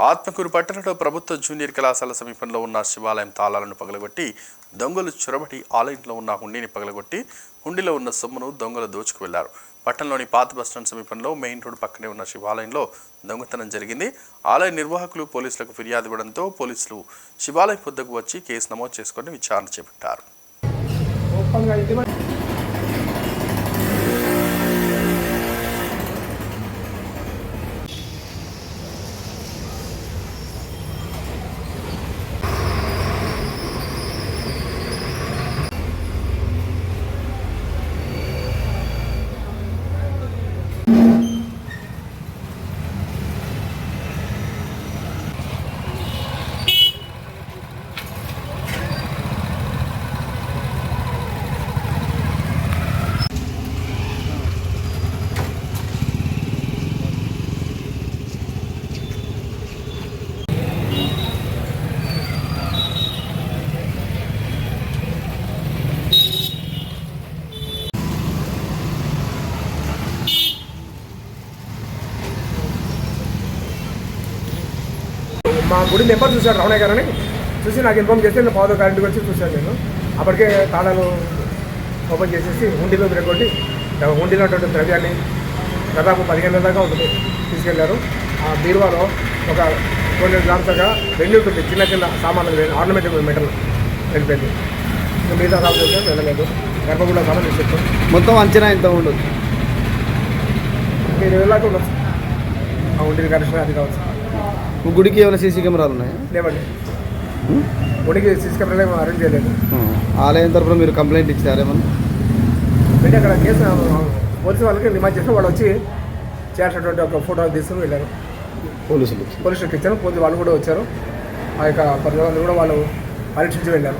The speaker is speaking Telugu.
ఆత్మకూరు పట్టణంలో ప్రభుత్వ జూనియర్ కళాశాల సమీపంలో ఉన్న శివాలయం తాళాలను పగలగొట్టి దొంగలు చొరబడి ఆలయంలో ఉన్న హుండీని పగలగొట్టి హుండీలో ఉన్న సొమ్మును దొంగలు దోచుకు వెళ్లారు. పట్టణంలోని పాత బస్టాండ్ సమీపంలో మెయిన్ రోడ్ పక్కనే ఉన్న శివాలయంలో దొంగతనం జరిగింది. ఆలయ నిర్వాహకులు పోలీసులకు ఫిర్యాదు ఇవ్వడంతో పోలీసులు శివాలయం వద్దకు వచ్చి కేసు నమోదు చేసుకుని విచారణ చేపట్టారు. మా గుడి నెంబర్ చూశాడు రమణయ్య గారని చూసి నాకు ఇన్ఫార్మ్ చేస్తే నేను పావుతో కరెంట్కి వచ్చి చూశాను. నేను అప్పటికే తాళాలు ఓపెన్ చేసేసి హుండీలో తిరగొట్టి హుండీలో ఉన్నటువంటి ద్రవ్యాన్ని దాదాపు 15,000 దాకా ఉంటుంది తీసుకెళ్లారు. ఆ బీరువాలో ఒక 200 గ్రామ్స్ దాకా వెండి ఉంటుంది, చిన్న చిన్న సామాన్లు ఆర్నమెంటల్ మెటల్ వెళ్ళిపోయింది. మిగతా సామాన్లు వెళ్ళలేదు. గర్భగుడిలో సామాన్ తీసుకొచ్చాం. మొత్తం అంచనా ఎంత ఉండదు? 20,000 దాకా ఉండొచ్చు. ఆ హుండీ కనెక్షన్ అది కావచ్చు. గుడికి ఏమైనా సీసీ కెమెరాలు ఉన్నాయా? లేవండి, గుడికి సీసీ కెమెరాలు ఏమో అరేంజ్ చేయలేదు. ఆలయం తరఫున మీరు కంప్లైంట్ ఇచ్చారేమన్నా? అంటే అక్కడ కేసు పోలీసు వాళ్ళకి రిమాండ్ చేసిన వాళ్ళు వచ్చి చేయాల్సినటువంటి ఒక ఫోటో తీసుకుని వెళ్ళారు. పోలీసులకి ఇచ్చారు. పోలీసు వాళ్ళు కూడా వచ్చారు. ఆ యొక్క పరిణామాలు కూడా వాళ్ళు పరీక్షించి వెళ్ళారు.